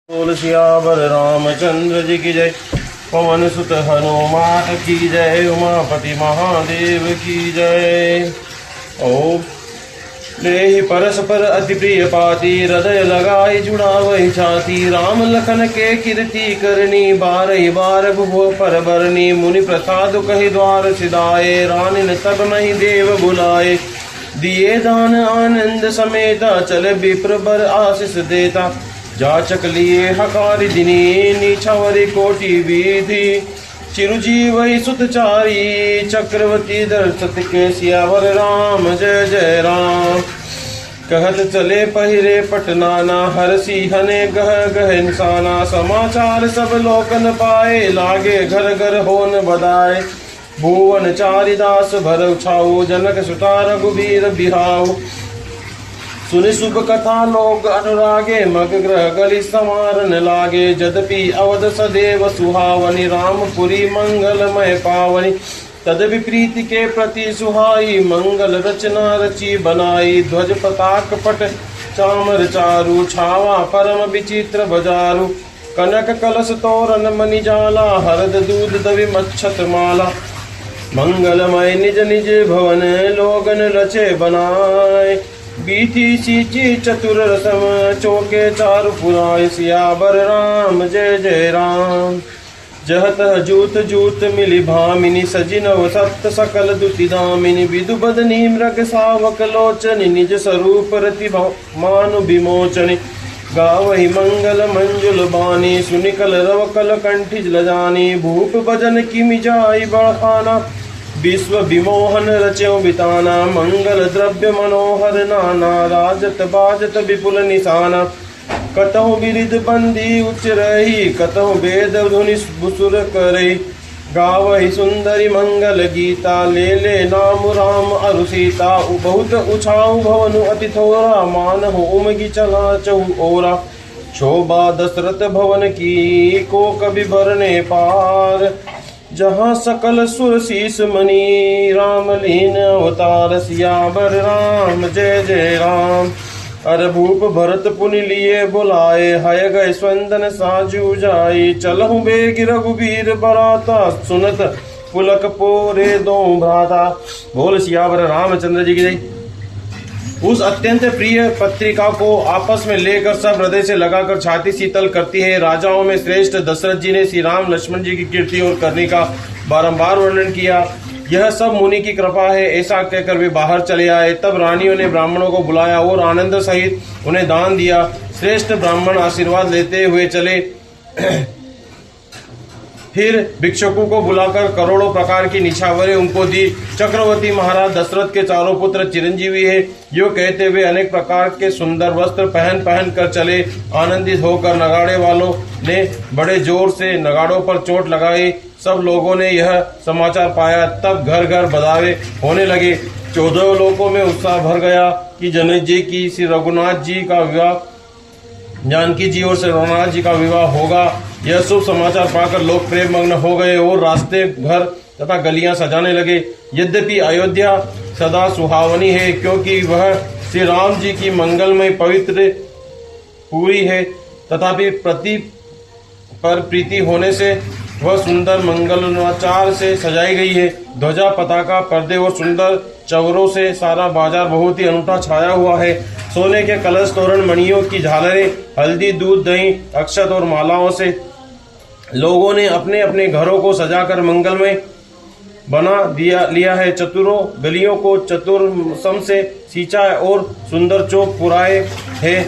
बोल सियावर रामचंद्र जी की जय। पवन सुत हनुमान की जय। उमापति महादेव की जय। ओम नेहि परस्पर अति प्रिय पाती, हृदय लगाई जुड़ा वही छाती। राम लखन के कीर्ति करनी, बारही बार भुव पर बरनी। मुनि प्रसाद कहि द्वार सिधाए, रानिन तब नहीं देव बुलाए। दिए दान आनंद समेता, चले विप्र बर आशीष देता। जाचक लिए हकारी दिनी, नीछावरी कोटि विधि। चिरुजीवहि सुतचारी, चक्रवर्ती दर्शत के सियावर राम जय जय राम। कहत चले पहिरे पटनाना, हरसी हने गह गह निशाना। समाचार सब लोकन पाए, लागे घर घर होन बधाए। भुवन चारिदास भरव छाऊ, जनक सुता रघुबीर बिहाऊ। सुनि शुभ कथा लोग अनुरागे, मग ग्रह गली समारन लागे। यद्यपि अवध सदैव सुहावनी, रामपुरी मंगलमय पावनी। तदपि प्रीति के प्रति सुहाई, मंगल रचना रची बनाई। ध्वज पताक पट चामर चारु, छावा परम विचित्र बजारु। कनक कलश तोरण मणि जाला, हरद दूध दवि मच्छत माला। मंगलमय निज निज भवन, लोगन रचे बनाए। बीती सीची चतुर रसम, चौके चारु पुराय। सियावर राम जय जय राम। जहत जूत जूत मिली भामिनी, सजी नव सप्त सकल दुति दामिनी। विदु बदनी मृग सावक लोचनी, निज स्वरूप रति मानु विमोचनी। गावहि मंगल मंजुल बानी, सुनिकल रव कल कंठिज लजानी। भूप भजन किमि जाई बढ़ाना, विश्व विमोहन रच्यो बिताना। मंगल द्रव्य मनोहर नाना, राजत बाजत विपुल निशाना। कतहु बिरिद बंदी उच्च रही, कतहु वेद धुनि बुसुर करई। गावहि सुंदरी मंगल गीता, ले ले नाम राम अरु सीता। बहुत उछाऊ भवनु अति थोरा, मानहु उमगी चला चहु ओरा। शोभा दशरथ भवन की, को कभी भरने पार। जहाँ सकल सुर शीस मणि, राम लीन अवतार। सियावर राम जय जय राम। अर भूप भरत पुनि लिए बुलाए, हय गए स्वंदन साजू जाई। चलहु बेग रघुबीर बराता, सुनत पुलक पोरे दो भ्राता। बोल सियावर रामचंद्र जी की जय। उस अत्यंत प्रिय पत्रिका को आपस में लेकर सब हृदय से लगाकर छाती शीतल करती है। राजाओं में श्रेष्ठ दशरथ जी ने श्री राम लक्ष्मण जी की कीर्ति और करनी का बारंबार वर्णन किया। यह सब मुनि की कृपा है, ऐसा कहकर वे बाहर चले आए। तब रानियों ने ब्राह्मणों को बुलाया और आनंद सहित उन्हें दान दिया। श्रेष्ठ ब्राह्मण आशीर्वाद लेते हुए चले। फिर भिक्षुकों को बुलाकर करोड़ों प्रकार की निछावरें उनको दी। चक्रवर्ती महाराज दशरथ के चारों पुत्र चिरंजीवी है, यो कहते हुए अनेक प्रकार के सुंदर वस्त्र पहन पहन कर चले। आनंदित होकर नगाड़े वालों ने बड़े जोर से नगाड़ों पर चोट लगाई। सब लोगों ने यह समाचार पाया, तब घर घर बधावे होने लगे। 14 लोकों में उत्साह भर गया कि जनक जी की श्री रघुनाथ जी का विवाह, जानकी जी और श्री रघुनाथ जी का विवाह होगा। यह शुभ समाचार पाकर लोग प्रेम मग्न हो गए और रास्ते घर तथा गलियां सजाने लगे। यद्यपि अयोध्या सदा सुहावनी है, क्योंकि वह श्री राम जी की मंगलमय पवित्र पूरी है, तथापि प्रति पर प्रीति होने से वह सुंदर मंगलाचार से सजाई गई है। ध्वजा पताका पर्दे और सुंदर चवरों से सारा बाजार बहुत ही अनूठा छाया हुआ है। सोने के कलश तोरण मणियों की झालरें, हल्दी दूध दही अक्षत और मालाओं से लोगों ने अपने अपने घरों को सजाकर मंगलमय बना लिया है। चतुरों गलियों को चतुर्सम से सींचा और सुंदर चौक पुराए है।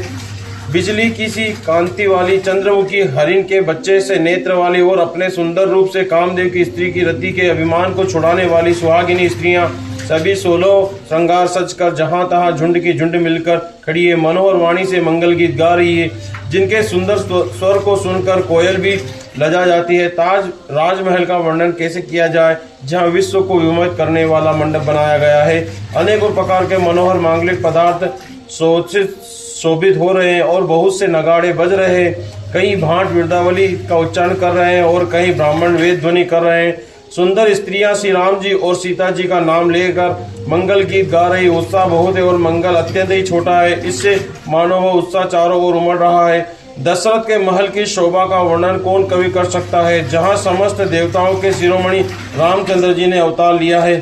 बिजली की सी कांति वाली चंद्रमुखी, हरिण के बच्चे से नेत्र वाली और अपने सुंदर रूप से कामदेव की स्त्री की रति के अभिमान को छुड़ाने वाली सुहागिनी स्त्रियां सभी 16 श्रृंगार सज कर जहां तहां झुंड की झुंड मिलकर खड़ी है। मनोहर वाणी से मंगल गीत गा रही है, जिनके सुंदर स्वर को सुनकर कोयल भी लजा जाती है। राजमहल का वर्णन कैसे किया जाए, जहां विश्व को विमोहित करने वाला मंडप बनाया गया है। अनेकों प्रकार के मनोहर मांगलिक पदार्थ शोभित हो रहे हैं और बहुत से नगाड़े बज रहे हैं। कई भांट वृंदावली का उच्चारण कर रहे हैं और कई ब्राह्मण वेद ध्वनि कर रहे हैं। सुंदर स्त्रियां श्री राम जी और सीता जी का नाम लेकर मंगल गीत गा रही। उत्साह बहुत है और मंगल अत्यंत ही छोटा है, इससे मानो वह उत्साह चारों ओर उमड़ रहा है। दशरथ के महल की शोभा का वर्णन कौन कवि कर सकता है, जहां समस्त देवताओं के शिरोमणि रामचंद्र जी ने अवतार लिया है।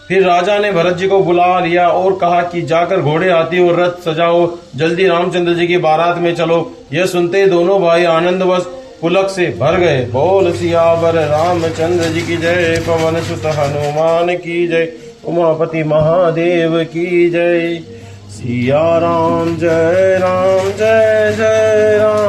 फिर राजा ने भरत जी को बुला लिया और कहा कि जाकर घोड़े हाथी और रथ सजाओ, जल्दी रामचंद्र जी की बारात में चलो। यह सुनते ही दोनों भाई आनंदवश पुलक से भर गए। बोल सियावर रामचंद्र जी की जय, पवन सुत हनुमान की जय, उमापति महादेव की जय। सिया राम जय जय राम।